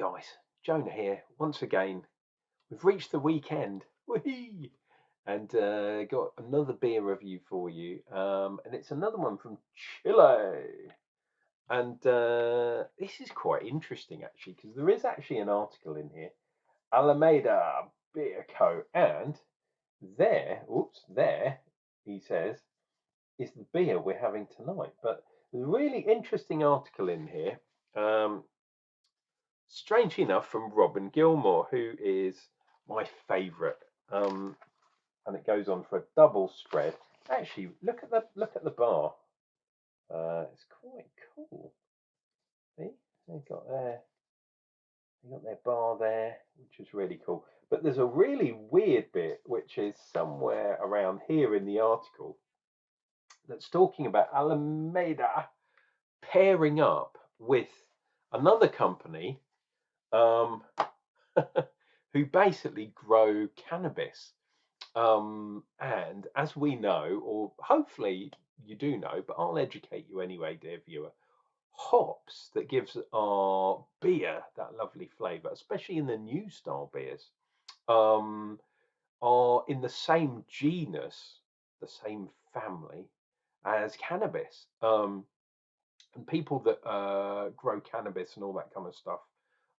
guys, Jonah here once again. We've reached the weekend. Whee! And got another beer review for you. And it's another one from Chile. And this is quite interesting actually, because there is actually an article in here. Alameda Beer Co. And there, he says, is the beer we're having tonight. But there's a really interesting article in here. Strangely enough, from Robin Gilmore, who is my favourite. And it goes on for a double spread. Actually, look at the bar. It's quite cool. See, they got their bar there, which is really cool. But there's a really weird bit, which is somewhere around here in the article, that's talking about Alameda pairing up with another company um, who basically grow cannabis. And as we know, or hopefully you do know, but I'll educate you anyway, dear viewer, hops that gives our beer that lovely flavour, especially in the new style beers, um, are in the same genus, the same family as cannabis. And people that grow cannabis and all that kind of stuff,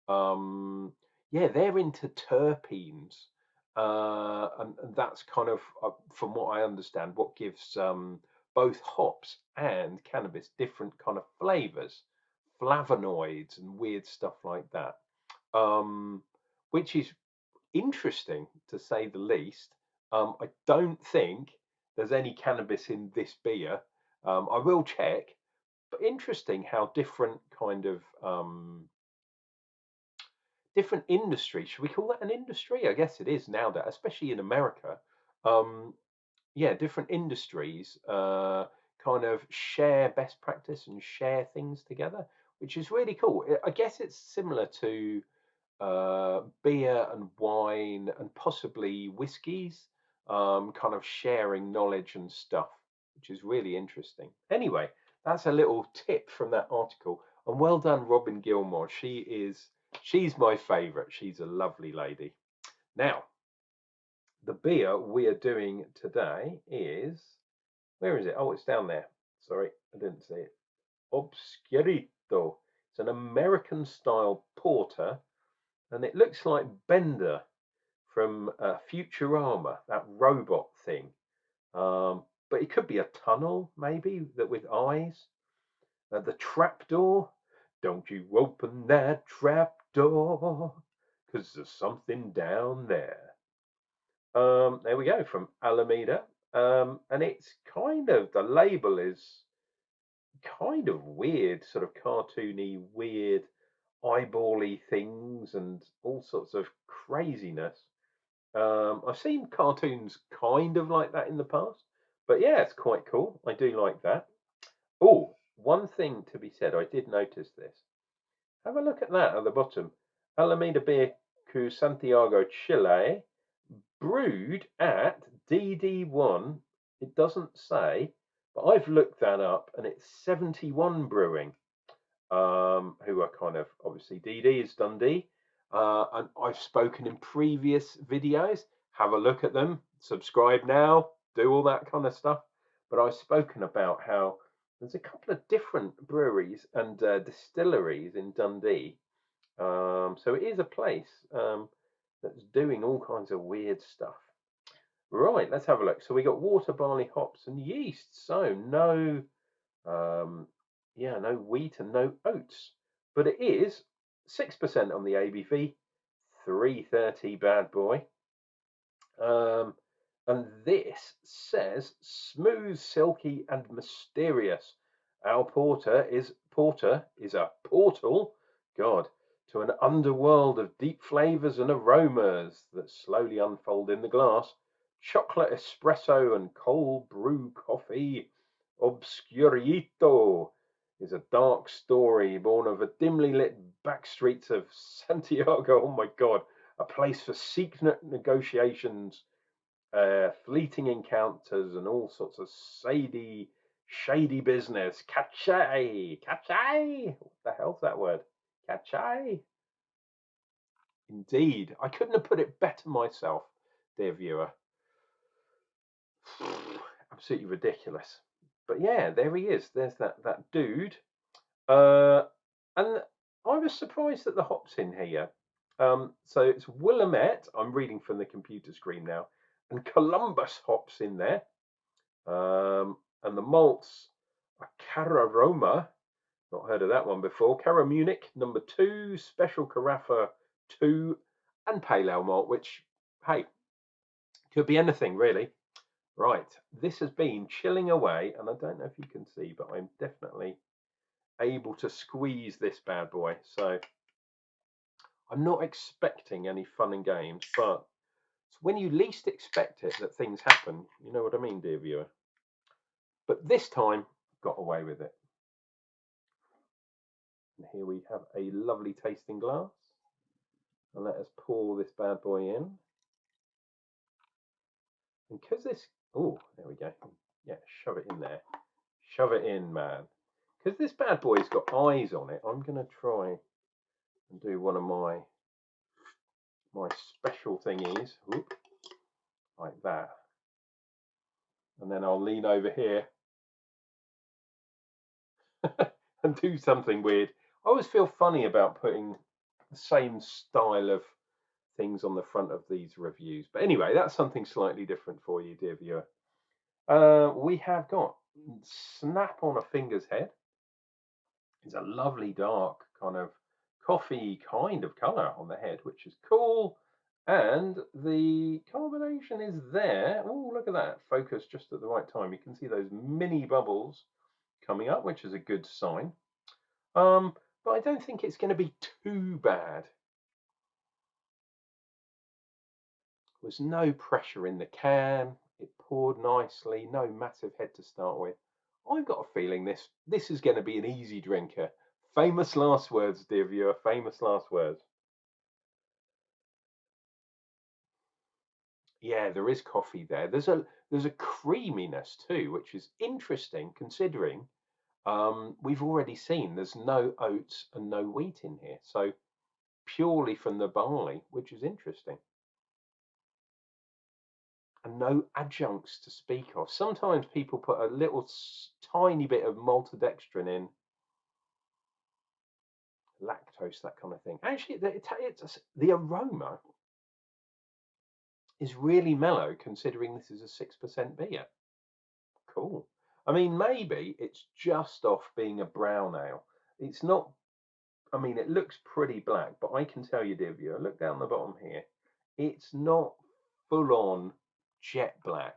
yeah, they're into terpenes, and that's kind of, from what I understand, what gives both hops and cannabis different kind of flavors, flavonoids, and weird stuff like that, um, which is interesting to say the least. I don't think there's any cannabis in this beer. I will check, but interesting how different kind of different industry. Should we call that an industry? I guess it is now, that especially in America. Um, yeah, different industries kind of share best practice and share things together, which is really cool. I guess it's similar to beer and wine and possibly whiskies, kind of sharing knowledge and stuff, which is really interesting. Anyway, that's a little tip from that article. And well done, Robin Gilmore. She's my favourite. She's a lovely lady. Now, the beer we are doing today is, where is it? Oh, it's down there. Sorry, I didn't see it. Oscurito. It's an American style porter, and it looks like Bender from Futurama, that robot thing. But it could be a tunnel, maybe, that with eyes. The trapdoor. Don't you open that trapdoor, 'cause there's something down there. There we go, from Alameda. And it's kind of, the label is kind of weird, sort of cartoony, weird, eyebally things and all sorts of craziness. I've seen cartoons kind of like that in the past, but yeah, it's quite cool. I do like that. Oh, one thing to be said, I did notice this. Have a look at that at the bottom. Alameda Beer Cu Santiago, Chile, brewed at DD1. It doesn't say, but I've looked that up, and it's 71 Brewing, who are kind of, obviously DD is Dundee, and I've spoken in previous videos. Have a look at them, subscribe now, do all that kind of stuff. But I've spoken about how there's a couple of different breweries and distilleries in Dundee. So it is a place that's doing all kinds of weird stuff. Right, let's have a look. So we got water, barley, hops, and yeast. So no, no wheat and no oats, but it is 6% on the ABV, 330 bad boy. And this says smooth, silky, and mysterious. Our porter is a portal, God, to an underworld of deep flavors and aromas that slowly unfold in the glass. Chocolate espresso and cold brew coffee. Obscurito is a dark story born of the dimly lit back streets of Santiago. Oh my God, a place for secret negotiations, fleeting encounters, and all sorts of shady business. Cachai, cachai. What the hell's that word? Cachai. Indeed, I couldn't have put it better myself, dear viewer. Absolutely ridiculous. But yeah, there he is. There's that dude. And I was surprised at the hops in here. So it's Willamette. I'm reading from the computer screen now, and Columbus hops in there. And the malts are Cararoma. Not heard of that one before. Cara Munich, number 2, Special Carafa 2, and Pale Ale Malt, which, hey, could be anything really. Right, this has been chilling away, and I don't know if you can see, but I'm definitely able to squeeze this bad boy. So I'm not expecting any fun and games, but it's when you least expect it that things happen. You know what I mean, dear viewer? But this time, got away with it. And here we have a lovely tasting glass. And let us pour this bad boy in. And because this, oh, there we go. Yeah, shove it in there. Shove it in, man. Because this bad boy's got eyes on it, I'm going to try and do one of my special thingies. Whoop, like that. And then I'll lean over here and do something weird. I always feel funny about putting the same style of things on the front of these reviews. But anyway, that's something slightly different for you, dear viewer. We have got Snap on a Finger's Head. It's a lovely dark kind of coffee kind of colour on the head, which is cool. And the carbonation is there. Oh, look at that. Focus just at the right time. You can see those mini bubbles coming up, which is a good sign. But I don't think it's going to be too bad. There was no pressure in the can. It poured nicely. No massive head to start with. I've got a feeling this is going to be an easy drinker. Famous last words, dear viewer. Famous last words. Yeah, there is coffee there. There's a creaminess too, which is interesting considering we've already seen there's no oats and no wheat in here. So purely from the barley, which is interesting. And no adjuncts to speak of. Sometimes people put a little tiny bit of maltodextrin in, lactose, that kind of thing. Actually, the aroma is really mellow considering this is a 6% beer. Cool. I mean, maybe it's just off being a brown ale. It's not, I mean, it looks pretty black, but I can tell you, dear viewer, look down the bottom here. It's not full on jet black.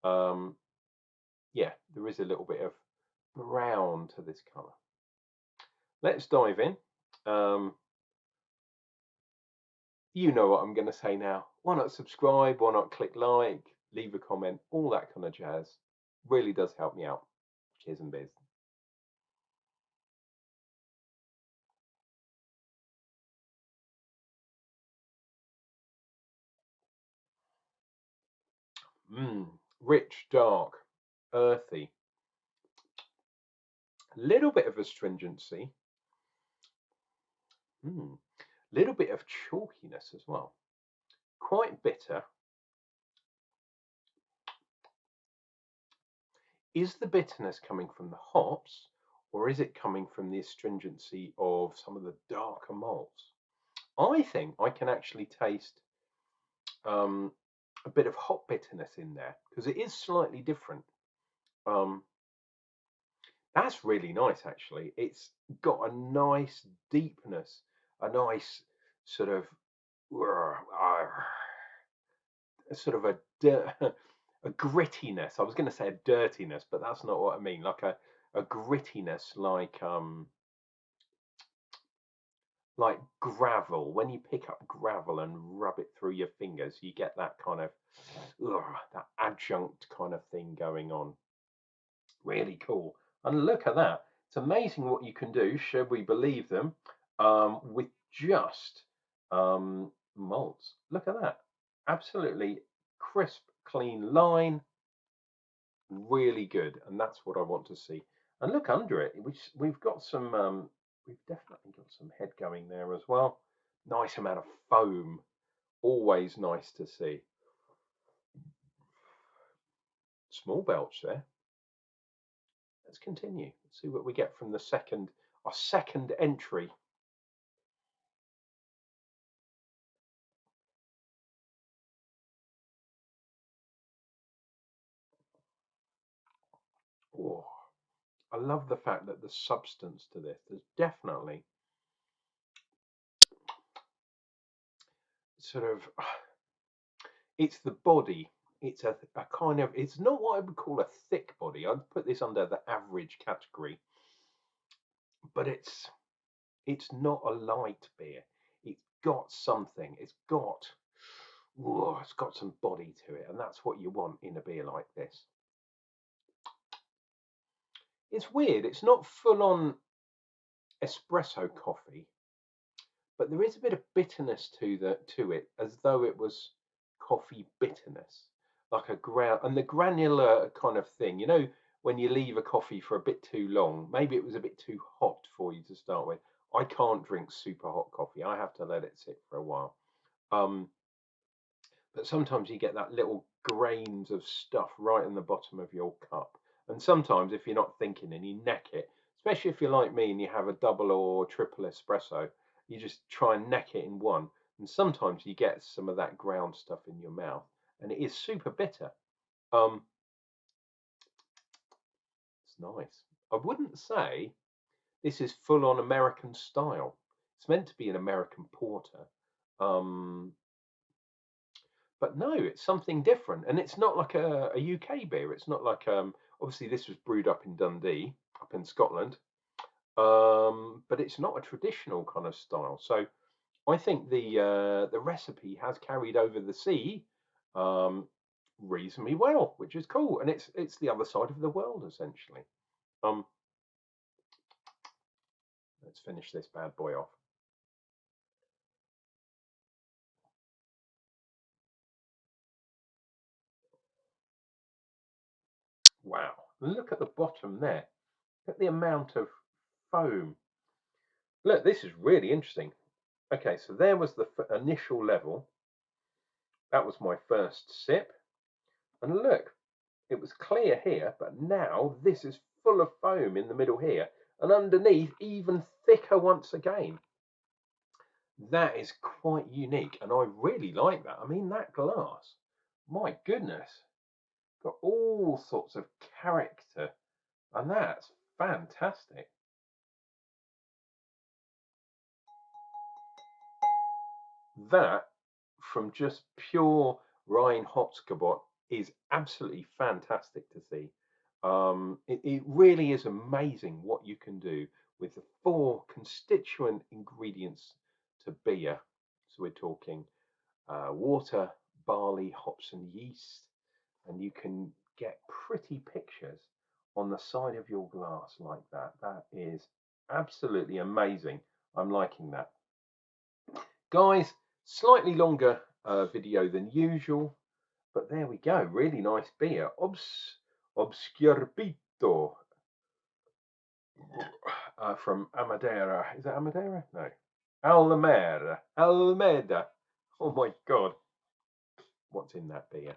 Yeah, there is a little bit of brown to this colour. Let's dive in. You know what I'm going to say now. Why not subscribe? Why not click like? Leave a comment, all that kind of jazz. Really does help me out. Cheers and biz. Rich, dark, earthy. A little bit of astringency. Little bit of chalkiness as well. Quite bitter. Is the bitterness coming from the hops, or is it coming from the astringency of some of the darker malts? I think I can actually taste a bit of hop bitterness in there because it is slightly different. That's really nice, actually. It's got a nice deepness, a nice sort of sort of a grittiness. I was going to say a dirtiness, but that's not what I mean. Like a grittiness, like gravel. When you pick up gravel and rub it through your fingers, you get that kind of that adjunct kind of thing going on. Really cool. And look at that. It's amazing what you can do, should we believe them, with just malts. Look at that. Absolutely crisp, clean line. Really good. And that's what I want to see. And look under it. We've got some, we've definitely got some head going there as well. Nice amount of foam. Always nice to see. Small belch there. Let's continue. Let's see what we get from our second entry. Oh, I love the fact that the substance to this, there's definitely sort of, it's the body. It's a kind of, it's not what I would call a thick body. I'd put this under the average category, but it's not a light beer. It's got something. It's got some body to it, and that's what you want in a beer like this. It's weird. It's not full on espresso coffee, but there is a bit of bitterness to it, as though it was coffee bitterness, like a ground and the granular kind of thing. You know, when you leave a coffee for a bit too long, maybe it was a bit too hot for you to start with. I can't drink super hot coffee. I have to let it sit for a while. Um, but sometimes you get that little grains of stuff right in the bottom of your cup. And sometimes, if you're not thinking and you neck it, especially if you're like me and you have a double or triple espresso, you just try and neck it in one. And sometimes you get some of that ground stuff in your mouth, and it is super bitter. Um, it's nice. I wouldn't say this is full on American style. It's meant to be an American porter. Um, but no, it's something different, and it's not like a UK beer. It's not like obviously this was brewed up in Dundee, up in Scotland, but it's not a traditional kind of style. So I think the recipe has carried over the sea um, reasonably well, which is cool, and it's the other side of the world essentially. Um, let's finish this bad boy off. Wow, look at the bottom there. Look at the amount of foam. Look, this is really interesting. Okay, so there was the initial level. That was my first sip. And look, it was clear here, but now this is full of foam in the middle here. And underneath, even thicker once again. That is quite unique. And I really like that. I mean, that glass, my goodness, got all sorts of character. And that's fantastic. That from just pure Rhine Hotskobot is absolutely fantastic to see. It really is amazing what you can do with the four constituent ingredients to beer. So we're talking water, barley, hops, and yeast, and you can get pretty pictures on the side of your glass like that. That is absolutely amazing. I'm liking that. Guys, slightly longer video than usual, but there we go. Really nice beer. Obscurito from Amadera. Is that Amadera? No. Alameda. Alameda. Oh my God. What's in that beer?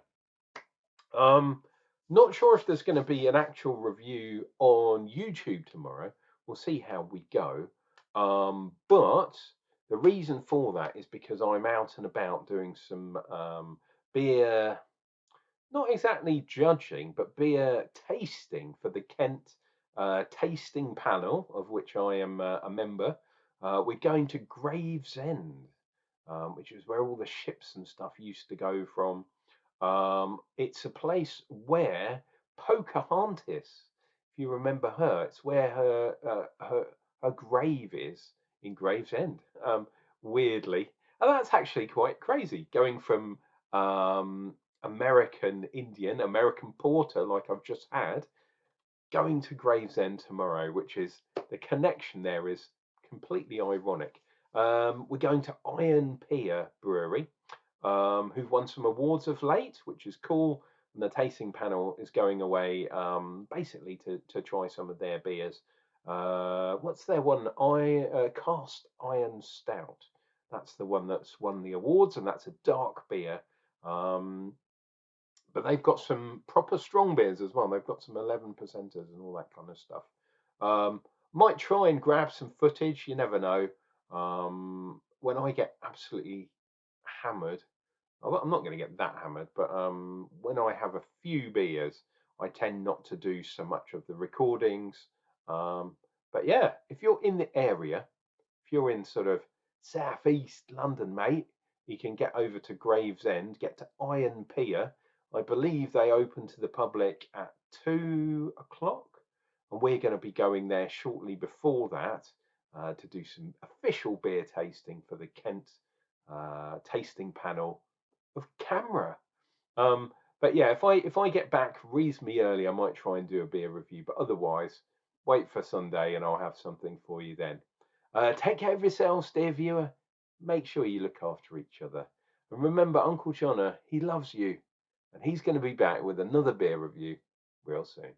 Um, Not sure if there's going to be an actual review on YouTube tomorrow. We'll see how we go. But the reason for that is because I'm out and about doing some beer, not exactly judging, but beer tasting for the Kent tasting panel, of which I am a member. We're going to Gravesend, which is where all the ships and stuff used to go from. It's a place where Pocahontas, if you remember her, it's where her grave is in Gravesend. Weirdly, and that's actually quite crazy. Going from American Indian, American Porter, like I've just had, going to Gravesend tomorrow, which is the connection there is completely ironic. We're going to Iron Pier Brewery, who've won some awards of late, which is cool. And the tasting panel is going away basically to try some of their beers. What's their one? Cast Iron Stout. That's the one that's won the awards, and that's a dark beer. Um, but they've got some proper strong beers as well. They've got some 11 percenters and all that kind of stuff. Might try and grab some footage. You never know. When I get absolutely hammered, I'm not going to get that hammered, but when I have a few beers, I tend not to do so much of the recordings. Um, but yeah, if you're in the area, if you're in sort of southeast London, mate, you can get over to Gravesend, get to Iron Pier. I believe they open to the public at 2 o'clock, and we're going to be going there shortly before that to do some official beer tasting for the Kent tasting panel of Camera. Um, but yeah, if I get back reasonably early, I might try and do a beer review. But otherwise, wait for Sunday, and I'll have something for you then. Take care of yourselves, dear viewer. Make sure you look after each other, and remember, Uncle Jonna, he loves you, and he's going to be back with another beer review real soon.